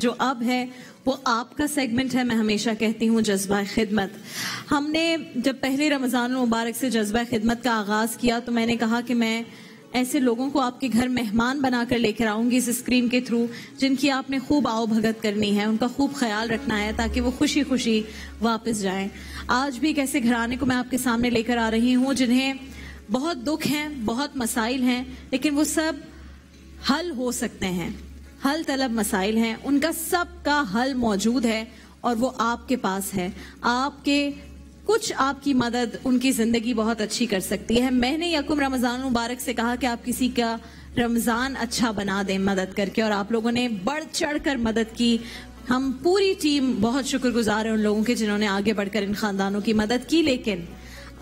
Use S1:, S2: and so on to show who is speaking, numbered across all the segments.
S1: जो अब है वो आपका सेगमेंट है। मैं हमेशा कहती हूँ जज्बा खिदमत। हमने जब पहले रमज़ान मुबारक से जज्बा खिदमत का आगाज़ किया तो मैंने कहा कि मैं ऐसे लोगों को आपके घर मेहमान बनाकर लेकर आऊंगी इस स्क्रीन के थ्रू, जिनकी आपने खूब आओ भगत करनी है, उनका खूब ख्याल रखना है ताकि वो खुशी खुशी वापस जाएं। आज भी एक ऐसे घराने को मैं आपके सामने लेकर आ रही हूँ जिन्हें बहुत दुख हैं, बहुत मसाइल हैं, लेकिन वो सब हल हो सकते हैं। हल तलब मसाइल हैं, उनका सबका हल मौजूद है और वो आपके पास है। आपकी मदद उनकी जिंदगी बहुत अच्छी कर सकती है। मैंने यकुम रमजान मुबारक से कहा कि आप किसी का रमजान अच्छा बना दें मदद करके, और आप लोगों ने बढ़ चढ़ कर मदद की। हम पूरी टीम बहुत शुक्रगुजार है उन लोगों के जिन्होंने आगे बढ़कर इन खानदानों की मदद की। लेकिन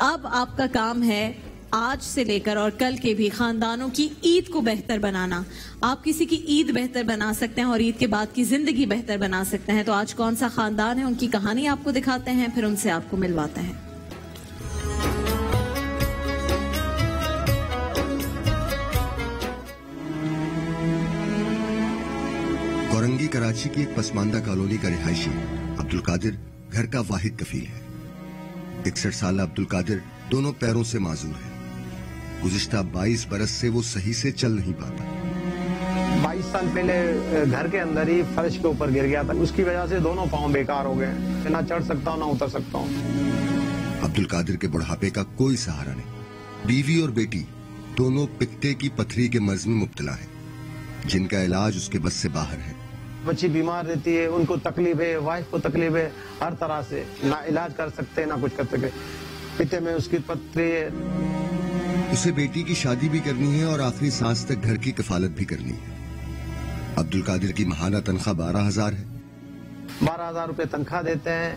S1: अब आपका काम है आज से लेकर और कल के भी खानदानों की ईद को बेहतर बनाना। आप किसी की ईद बेहतर बना सकते हैं और ईद के बाद की जिंदगी बेहतर बना सकते हैं। तो आज कौन सा खानदान है, उनकी कहानी आपको दिखाते हैं, फिर उनसे आपको मिलवाते हैं।
S2: कोरंगी कराची की एक पसमानदा कॉलोनी का रिहायशी अब्दुल कादिर घर का वाहिद कफील है। 61 साल अब्दुल कादिर दोनों पैरों से माजूर है। गुज़िश्ता 22 बरस से वो सही से चल नहीं पाता।
S3: 22 साल पहले घर के अंदर ही फर्श के ऊपर गिर गया था, उसकी वजह से दोनों पांव बेकार हो गए, ना चढ़ सकता हूँ ना उतर सकता हूँ।
S2: अब्दुल कादिर के बुढ़ापे का कोई सहारा नहीं। बीवी और बेटी दोनों पित्ते की पथरी के मर्ज में मुब्तला है, जिनका इलाज उसके बस से बाहर है।
S3: बच्ची बीमार रहती है, उनको तकलीफ है, वाइफ को तकलीफ है, हर तरह से ना इलाज कर सकते ना कुछ कर सकते। पित्ते में उसकी पथरी है।
S2: उसे बेटी की शादी भी करनी है और आखिरी सांस तक घर की कफालत भी करनी है। अब्दुल कादिर की माहाना तनख्वाह 12,000 है।
S3: 12,000 रुपए तनख्वाह देते हैं।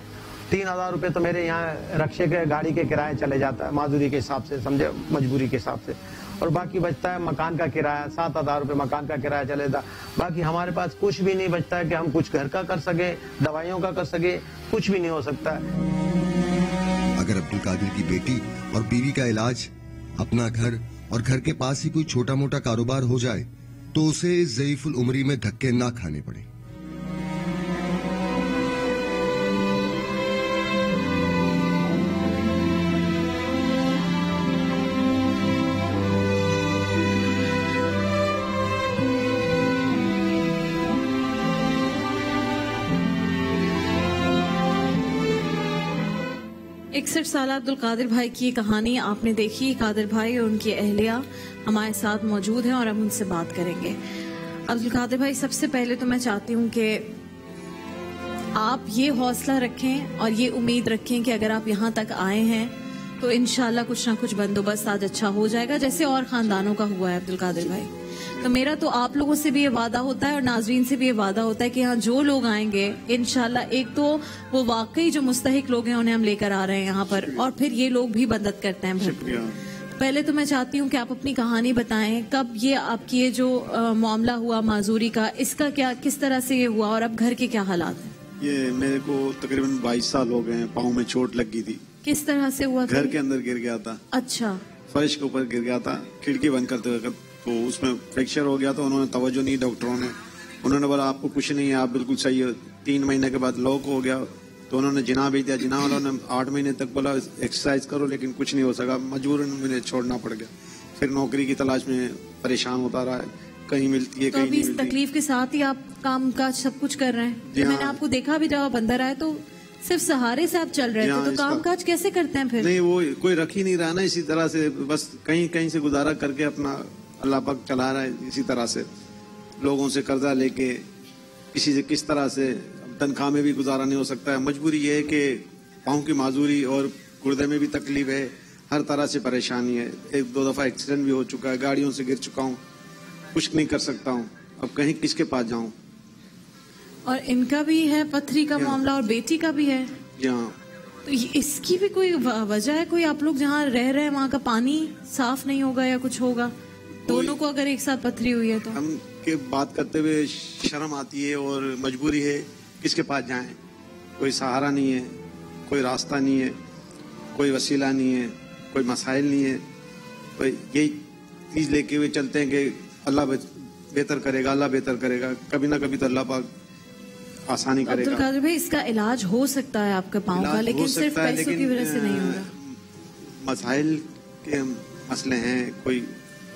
S3: 3,000 रुपए तो मेरे यहाँ रक्षे के गाड़ी के किराए चले जाता है, माजूरी के हिसाब से, समझे, मजबूरी के हिसाब से। और बाकी बचता है मकान का किराया, 7,000 रुपए मकान का किराया चलेगा। बाकी हमारे पास कुछ भी नहीं बचता है कि हम कुछ घर का कर सके, दवाइयों का कर सके, कुछ भी नहीं हो सकता है।
S2: अगर अब्दुल कादिर की बेटी और बीवी का इलाज, अपना घर और घर के पास ही कोई छोटा मोटा कारोबार हो जाए तो उसे इस ज़ईफुल उम्री में धक्के ना खाने पड़े।
S1: इकसठ साल अब्दुल कादिर भाई की कहानी आपने देखी। कादिर भाई और उनकी अहलिया हमारे साथ मौजूद हैं और हम उनसे बात करेंगे। अब्दुल कादिर भाई, सबसे पहले तो मैं चाहती हूँ कि आप ये हौसला रखें और ये उम्मीद रखें कि अगर आप यहाँ तक आए हैं तो इंशाल्लाह कुछ ना कुछ बंदोबस्त आज अच्छा हो जाएगा, जैसे और खानदानों का हुआ है। अब्दुल कादिर भाई, तो मेरा तो आप लोगों से भी ये वादा होता है और नाजरीन से भी ये वादा होता है कि यहाँ जो लोग आएंगे इंशाल्लाह, एक तो वो वाकई जो मुस्तहिक लोग हैं उन्हें हम लेकर आ रहे हैं यहाँ पर, और फिर ये लोग भी मदद करते हैं भरपूर। पहले तो मैं चाहती हूँ कि आप अपनी कहानी बताएं, कब ये आपकी ये जो मामला हुआ माजूरी का, इसका क्या, किस तरह से ये हुआ और अब घर के क्या हालात हैं?
S4: ये मेरे को तकरीबन 22 साल हो गए हैं। पाँव में चोट लग गई थी।
S1: किस तरह से हुआ?
S4: घर के अंदर गिर गया था।
S1: अच्छा।
S4: फर्श के ऊपर गिर गया था, खिड़की बंद करते वक्त, तो उसमें फ्रैक्चर हो गया था। उन्होंने तवज्जो नहीं, डॉक्टरों ने, उन्होंने बोला आपको कुछ नहीं है, आप बिल्कुल सही हो। 3 महीने के बाद लॉक हो गया, तो उन्होंने जिना भेज दिया। जिना वालों ने 8 महीने तक बोला एक्सरसाइज करो, लेकिन कुछ नहीं हो सका। मजबूरन मुझे छोड़ना पड़ गया। फिर नौकरी की तलाश में परेशान होता रहा, कहीं मिलती है
S1: तो
S4: कहीं
S1: अभी
S4: नहीं
S1: इस
S4: मिलती।
S1: तकलीफ के साथ ही आप काम काज सब कुछ कर रहे हैं?
S4: जी हाँ।
S1: मैंने आपको देखा भी जब आप अंदर आए तो सिर्फ सहारे से आप चल रहे थे, तो काम काज कैसे करते हैं फिर?
S4: नहीं, वो कोई रख ही नहीं रहा ना, इसी तरह से बस कहीं कहीं से गुजारा करके अपना अल्लाह पाक चला रहा है। इसी तरह से लोगों से कर्जा लेके किसी से किस तरह से, तनख्वाह में भी गुजारा नहीं हो सकता है। मजबूरी ये है कि पाँव की माजूरी और गुर्दे में भी तकलीफ है, हर तरह से परेशानी है। 1-2 दफा एक्सीडेंट भी हो चुका है, गाड़ियों से गिर चुका हूँ, कुछ नहीं कर सकता हूँ। अब कहीं किसके पास जाऊँ?
S1: और इनका भी है पथरी का मामला और बेटी का भी है।
S4: यहाँ
S1: तो इसकी भी कोई वजह है? कोई आप लोग जहाँ रह रहे हैं वहाँ का पानी साफ नहीं होगा या कुछ होगा? दोनों को अगर एक साथ पथरी हुई है तो
S4: हम के बात करते हुए शर्म आती है और मजबूरी है, किसके पास जाएं? कोई सहारा नहीं है, कोई रास्ता नहीं है, कोई वसीला नहीं है, कोई मसाइल नहीं है। तो यही चीज लेके हुए चलते हैं कि अल्लाह बेहतर करेगा, अल्लाह बेहतर करेगा। कभी ना कभी तो अल्लाह पाक आसानी
S1: अब्दुल
S4: करेगा।
S1: कादिर भाई, इसका इलाज हो सकता है आपके पाँव का,
S4: इलाज
S1: लेकिन
S4: हो
S1: सिर्फ
S4: सकता है,
S1: पैसों की
S4: लेकिन,
S1: वजह से नहीं होगा।
S4: मसाइल के मसले हैं, कोई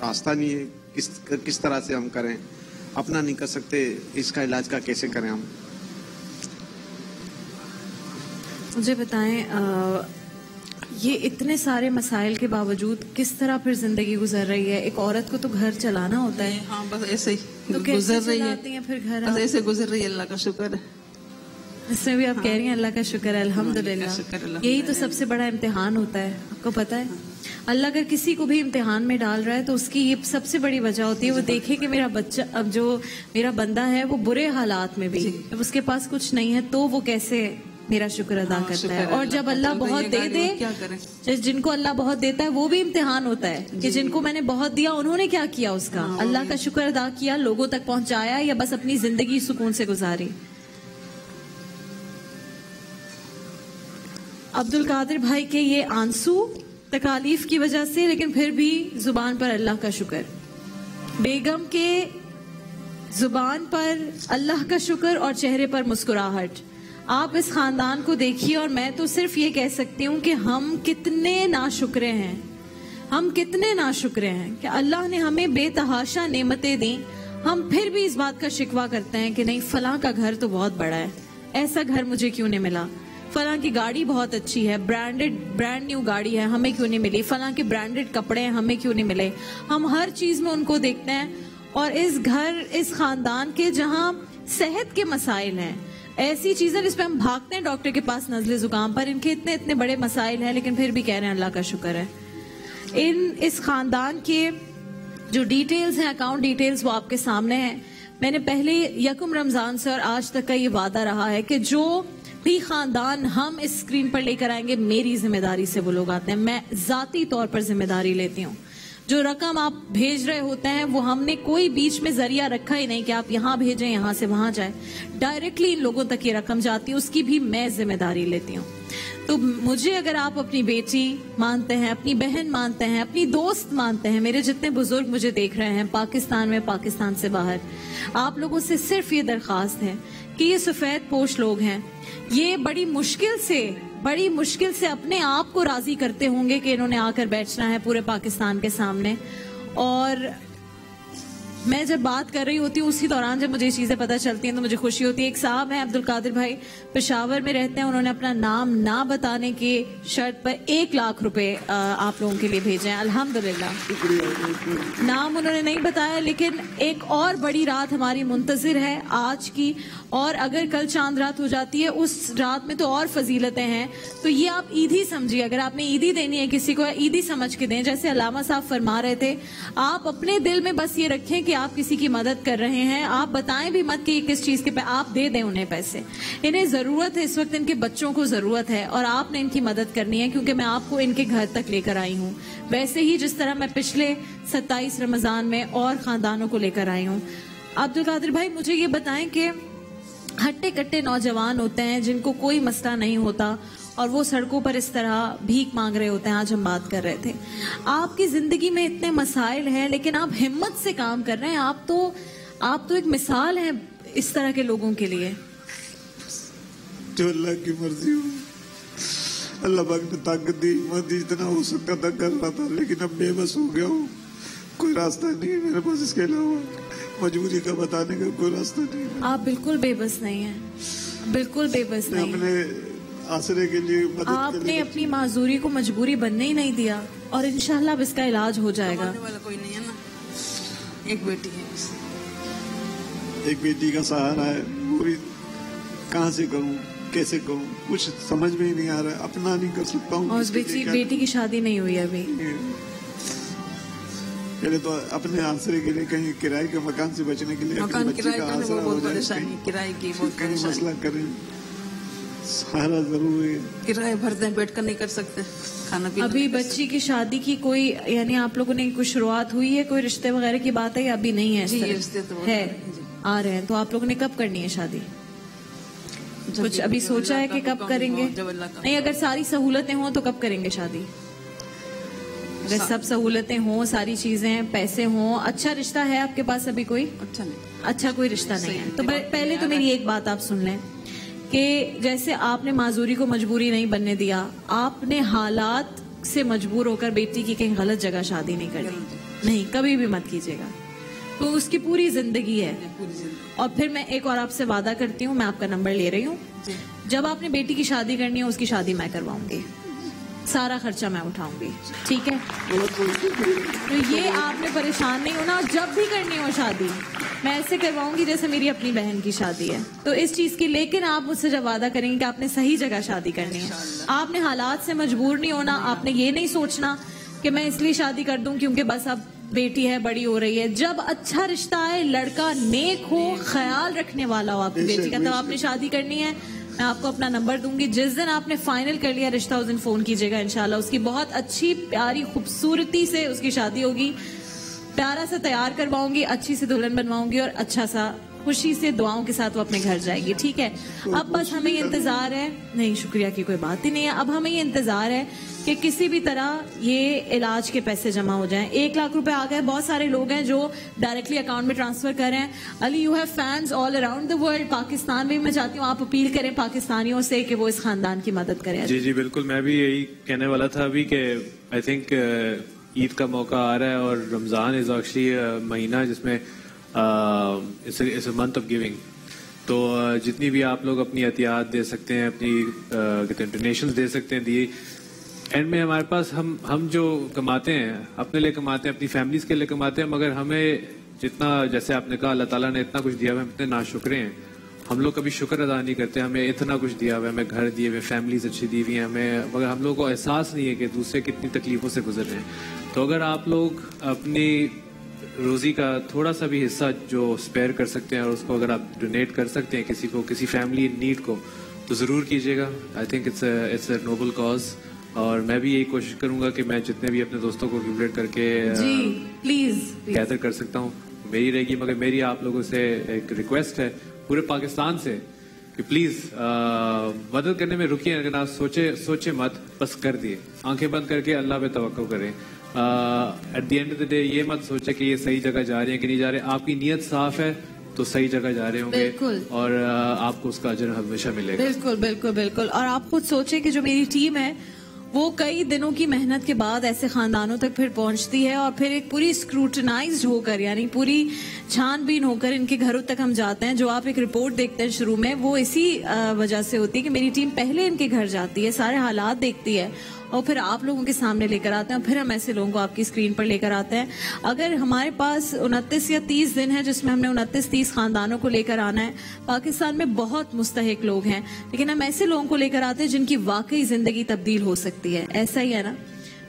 S4: रास्ता नहीं है, किस तरह से हम करें, अपना नहीं कर सकते, इसका इलाज का कैसे करें हम?
S1: मुझे बताएं, ये इतने सारे मसाइल के बावजूद किस तरह फिर जिंदगी गुजर रही है? एक औरत को तो घर चलाना होता है।
S5: हाँ, बस ऐसे ही
S1: तो
S5: गुजर रही
S1: चलाती हैं फिर घर?
S5: बस ऐसे गुजर रही है, अल्लाह का शुक्र है।
S1: इसमें भी आप कह रही हैं अल्लाह का शुक्र है, अल्हम्दुलिल्लाह।
S5: शुक्र,
S1: यही तो सबसे बड़ा इम्तिहान होता है, आपको पता है। अल्लाह अगर किसी को भी इम्तिहान में डाल रहा है तो उसकी ये सबसे बड़ी वजह होती है, वो देखे कि मेरा बच्चा, अब जो मेरा बंदा है वो बुरे हालात में भी, अब उसके पास कुछ नहीं है तो वो कैसे मेरा शुक्र अदा करता है। और जब अल्लाह बहुत दे दे,
S5: क्या करें?
S1: जिनको अल्लाह बहुत देता है वो भी इम्तिहान होता है कि जिनको मैंने बहुत दिया उन्होंने क्या किया, उसका अल्लाह का शुक्र अदा किया, लोगों तक पहुंचाया, या बस अपनी जिंदगी सुकून से गुजारी। अब्दुल कादिर भाई के ये आंसू तकालीफ की वजह से, लेकिन फिर भी जुबान पर अल्लाह का शुक्र, बेगम के जुबान पर अल्लाह का शुक्र और चेहरे पर मुस्कुराहट। आप इस खानदान को देखिए और मैं तो सिर्फ ये कह सकती हूँ कि हम कितने नाशुक्रे हैं, हम कितने नाशुक्रे हैं कि अल्लाह ने हमें बेतहाशा नेमतें दी, हम फिर भी इस बात का शिकवा करते हैं कि नहीं फलां का घर तो बहुत बड़ा है, ऐसा घर मुझे क्यों नहीं मिला, फलां की गाड़ी बहुत अच्छी है, ब्रांड न्यू गाड़ी है, हमें क्यों नहीं मिली, फलां के ब्रांडेड कपड़े हैं, हमें क्यों नहीं मिले। हम हर चीज में उनको देखते हैं। और इस खानदान के जहां सेहत के मसाइल हैं, ऐसी चीजें जिस पे हम भागते हैं डॉक्टर के पास नजले जुकाम पर, इनके इतने इतने बड़े मसाइल हैं लेकिन फिर भी कह रहे हैं अल्लाह का शुक्र है। इस खानदान के जो डिटेल्स हैं, अकाउंट डिटेल्स, वो आपके सामने हैं। मैंने पहले यकम रमजान से और आज तक का ये वादा रहा है कि जो भी खानदान हम इस स्क्रीन पर लेकर आएंगे, मेरी जिम्मेदारी से वो लोग आते हैं, मैं जाती तौर पर जिम्मेदारी लेती हूँ। जो रकम आप भेज रहे होते हैं वो हमने कोई बीच में जरिया रखा ही नहीं कि आप यहाँ भेजें, यहाँ से वहां जाए, डायरेक्टली इन लोगों तक ये रकम जाती है, उसकी भी मैं जिम्मेदारी लेती हूँ। तो मुझे अगर आप अपनी बेटी मानते हैं, अपनी बहन मानते हैं, अपनी दोस्त मानते हैं, मेरे जितने बुजुर्ग मुझे देख रहे हैं पाकिस्तान में, पाकिस्तान से बाहर, आप लोगों से सिर्फ ये दरख्वास्त है कि ये सफेद पोश लोग हैं, ये बड़ी मुश्किल से अपने आप को राजी करते होंगे कि इन्होंने आकर बैठना है पूरे पाकिस्तान के सामने। और मैं जब बात कर रही होती हूँ उसी दौरान जब मुझे ये चीजें पता चलती हैं तो मुझे खुशी होती है। एक साहब हैं अब्दुल कादिर भाई, पेशावर में रहते हैं, उन्होंने अपना नाम ना बताने की शर्त पर 1 लाख रुपए आप लोगों के लिए भेजे हैं। अल्हम्दुलिल्लाह, नाम उन्होंने नहीं बताया, लेकिन एक और बड़ी रात हमारी मुंतजिर है आज की, और अगर कल चांद रात हो जाती है उस रात में तो और फजीलतें हैं। तो ये आप ईदी समझिए, अगर आपने ईदी देनी है किसी को, ईदी समझ के दें। जैसे अल्लामा साहब फरमा रहे थे, आप अपने दिल में बस ये रखें कि आप किसी की मदद कर रहे हैं, आप बताएं भी मत कि किस चीज के पे, आप दे दें उन्हें पैसे, इन्हें जरूरत है इस वक्त, इनके बच्चों को जरूरत है और आपने इनकी मदद करनी है, क्योंकि मैं आपको इनके घर तक लेकर आई हूँ, वैसे ही जिस तरह मैं पिछले 27 रमजान में और खानदानों को लेकर आई हूँ। अब्दुल कादिर भाई, मुझे ये बताएं कि हट्टे कट्टे नौजवान होते हैं जिनको कोई मसला नहीं होता और वो सड़कों पर इस तरह भीख मांग रहे होते हैं, आज हम बात कर रहे थे। आपकी जिंदगी में इतने मसाइल हैं लेकिन आप हिम्मत से काम कर रहे हैं, आप तो एक मिसाल हैं इस तरह के लोगों के लिए।
S4: जो अल्लाह की मर्जी हो, अल्लाह पाक ने ताकत दी, हिम्मत दी, जितना हो सकता था कर रहा था, लेकिन अब बेबस हो गया हूँ, कोई रास्ता नहीं है मेरे पास, इसके अलावा मजबूरी का बताने का कोई रास्ता नहीं है।
S1: आप बिल्कुल बेबस नहीं हैं, बिल्कुल बेबस नहीं।
S4: अपने आसरे के लिए मदद
S1: आपने अपनी माजूरी को मजबूरी बनने ही नहीं दिया और इंशाल्लाह अब इसका इलाज हो जाएगा।
S5: वाला कोई नहीं है ना, एक बेटी है,
S4: एक बेटी का सहारा है, पूरी कहाँ से करूँ, कैसे करूँ, कुछ समझ में ही नहीं आ रहा है, अपना नहीं कर सकता हूँ।
S1: और उस बेटी की शादी नहीं हुई अभी।
S4: पहले तो अपने आसरे के लिए कहीं किराए के मकान से बचने के लिए
S5: मकान किराए का वो बहुत परेशानी, किराए की बहुत
S4: कहीं
S5: परेशानी,
S4: मसला करें, सहारा जरूर है,
S5: किराए भरते हैं, बैठ कर नहीं कर सकते, खाना पीना
S1: अभी बच्ची की शादी की कोई, यानी आप लोगों ने कुछ शुरुआत हुई है, कोई रिश्ते वगैरह की बात है या अभी नहीं है? इस
S5: जी,
S1: तरह?
S5: रिश्ते तो
S1: है, आ रहे हैं। तो आप लोगों ने कब करनी है शादी? कुछ अभी सोचा है कि कब करेंगे? नहीं, अगर सारी सहूलतें हों तो कब करेंगे शादी? अगर सब सहूलतें हों, सारी चीजें, पैसे हों, अच्छा रिश्ता है आपके पास अभी कोई?
S5: अच्छा नहीं,
S1: अच्छा कोई रिश्ता नहीं है। तो पहले तो मेरी एक बात आप सुन लें कि जैसे आपने माजूरी को मजबूरी नहीं बनने दिया, आपने हालात से मजबूर होकर बेटी की कहीं गलत जगह शादी नहीं करनी, नहीं, कभी भी मत कीजिएगा। तो उसकी पूरी जिंदगी है।
S5: पूरी जिंदगी।
S1: और फिर मैं एक और आपसे वादा करती हूँ, मैं आपका नंबर ले रही हूँ, जब आपने बेटी की शादी करनी है उसकी शादी मैं करवाऊंगी, सारा खर्चा मैं उठाऊंगी, ठीक है? तो ये आपने परेशान नहीं होना, और जब भी करनी हो शादी मैं ऐसे करवाऊंगी जैसे मेरी अपनी बहन की शादी है। तो इस चीज की, लेकिन आप मुझसे जब वादा करेंगे कि आपने सही जगह शादी करनी है, आपने हालात से मजबूर नहीं होना, आपने ये नहीं सोचना कि मैं इसलिए शादी कर दूं क्योंकि बस अब बेटी है, बड़ी हो रही है। जब अच्छा रिश्ता आए, लड़का नेक हो, ख्याल रखने वाला हो आपकी बेटी का, तब आपने शादी करनी है। मैं आपको अपना नंबर दूंगी, जिस दिन आपने फाइनल कर लिया रिश्ता उस दिन फोन कीजिएगा, इंशाल्लाह उसकी बहुत अच्छी प्यारी खूबसूरती से उसकी शादी होगी, प्यारा सा तैयार करवाऊंगी, अच्छी सी दुल्हन बनवाऊंगी और अच्छा सा खुशी से दुआओं के साथ वो अपने घर जाएगी, ठीक है? अब बस हमें ये इंतजार है, नहीं शुक्रिया की कोई बात ही नहीं है, अब हमें ये इंतजार है कि किसी भी तरह ये इलाज के पैसे जमा हो जाएं। 1 लाख रुपए आ गए, बहुत सारे लोग हैं जो डायरेक्टली अकाउंट में ट्रांसफर कर रहे हैं। Ali, you have fans all around the world, Pakistan में मैं चाहती हूँ आप अपील करें पाकिस्तानियों से कि वो इस खानदान की मदद करें।
S6: जी जी बिल्कुल, मैं भी यही कहने वाला था अभी कि आई थिंक ईद का मौका आ रहा है और रमजान इज एक्चुअली महीना जिसमें it's a month of giving. तो जितनी भी आप लोग अपनी एहतियात दे सकते हैं, अपनी डोनेशंस दे सकते हैं, दिए एंड में हमारे पास हम जो कमाते हैं अपने लिए कमाते हैं, अपनी फैमिलीज के लिए कमाते हैं, मगर हमें जितना, जैसे आपने कहा, अल्लाह ताला ने इतना कुछ दिया हुआ है, हम इतने नाशुक्रे हैं, हम लोग कभी शुक्र अदा नहीं करते। हमें इतना कुछ दिया हुआ है, हमें घर दिए हुए, फैमिलीज अच्छी दी हुई है हमें, मगर हम लोगों को एहसास नहीं है कि दूसरे कितनी तकलीफों से गुजर रहे हैं। तो अगर आप लोग अपनी रोजी का थोड़ा सा भी हिस्सा जो स्पेयर कर सकते हैं और उसको अगर आप डोनेट कर सकते हैं किसी को, किसी फैमिली इन नीड को, तो जरूर कीजिएगा। I think it's a noble cause, और मैं भी यही कोशिश करूंगा कि मैं जितने भी अपने दोस्तों को गिफ्ट करके
S1: प्लीज
S6: गैदर कर सकता हूँ मेरी रहेगी। मगर मेरी आप लोगों से एक रिक्वेस्ट है पूरे पाकिस्तान से कि प्लीज मदद करने में रुकिए, अगर आप सोचे मत, बस कर दिए, आंखें बंद करके अल्लाह पे तवक्कुल करें। At the end of the day ये मत सोचे कि ये सही जगह जा रहे हैं कि नहीं जा रहे, आपकी नीयत साफ है तो सही जगह जा रहे होंगे और आपको उसका अजर हमेशा मिलेगा।
S1: बिल्कुल बिल्कुल बिल्कुल। और आप खुद सोचे कि जो मेरी टीम है वो कई दिनों की मेहनत के बाद ऐसे खानदानों तक फिर पहुंचती है और फिर एक पूरी स्क्रूटनाइज्ड होकर, यानी पूरी छानबीन होकर इनके घरों तक हम जाते हैं। जो आप एक रिपोर्ट देखते हैं शुरू में, वो इसी वजह से होती है कि मेरी टीम पहले इनके घर जाती है, सारे हालात देखती है और फिर आप लोगों के सामने लेकर आते हैं, फिर हम ऐसे लोगों को आपकी स्क्रीन पर लेकर आते हैं। अगर हमारे पास 29 या 30 दिन है जिसमें हमने 29-30 खानदानों को लेकर आना है, पाकिस्तान में बहुत मुस्तहिक लोग हैं, लेकिन हम ऐसे लोगों को लेकर आते हैं जिनकी वाकई जिंदगी तब्दील हो सकती है। ऐसा ही है ना?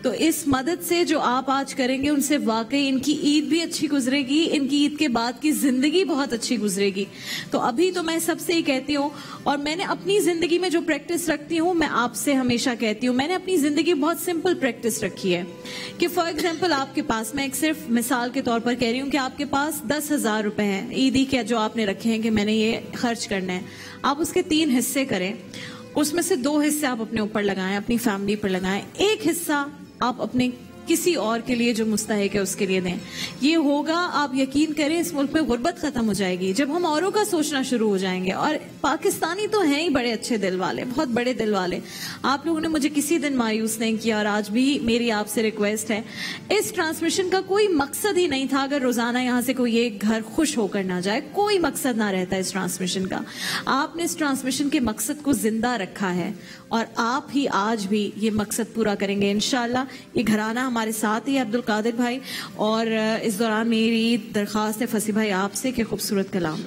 S1: तो इस मदद से जो आप आज करेंगे उनसे वाकई इनकी ईद भी अच्छी गुजरेगी, इनकी ईद के बाद की जिंदगी बहुत अच्छी गुजरेगी। तो अभी तो मैं सबसे ही कहती हूँ, और मैंने अपनी जिंदगी में जो प्रैक्टिस रखती हूँ मैं आपसे हमेशा कहती हूँ, मैंने अपनी जिंदगी बहुत सिंपल प्रैक्टिस रखी है कि फॉर एग्जाम्पल आपके पास, मैं एक सिर्फ मिसाल के तौर पर कह रही हूँ कि आपके पास 10,000 रुपए हैं ईदी के जो आपने रखे हैं कि मैंने ये खर्च करना है, आप उसके 3 हिस्से करें, उसमें से 2 हिस्से आप अपने ऊपर लगाएं, अपनी फैमिली पर लगाएं, 1 हिस्सा आप अपने किसी और के लिए जो मुस्तहिक है उसके लिए दें। ये होगा, आप यकीन करें, इस मुल्क में गुर्बत खत्म हो जाएगी जब हम औरों का सोचना शुरू हो जाएंगे। और पाकिस्तानी तो हैं ही बड़े अच्छे दिल वाले, बहुत बड़े दिल वाले। आप लोगों ने मुझे किसी दिन मायूस नहीं किया और आज भी मेरी आपसे रिक्वेस्ट है, इस ट्रांसमिशन का कोई मकसद ही नहीं था अगर रोजाना यहाँ से कोई एक घर खुश होकर ना जाए, कोई मकसद ना रहता इस ट्रांसमिशन का। आपने इस ट्रांसमिशन के मकसद को जिंदा रखा है और आप ही आज भी ये मकसद पूरा करेंगे इंशाल्लाह। ये घराना हमारे साथ ही है, अब्दुल कादिर भाई, और इस दौरान मेरी दरख्वास्त है फसी भाई आपसे कि खूबसूरत कलाम।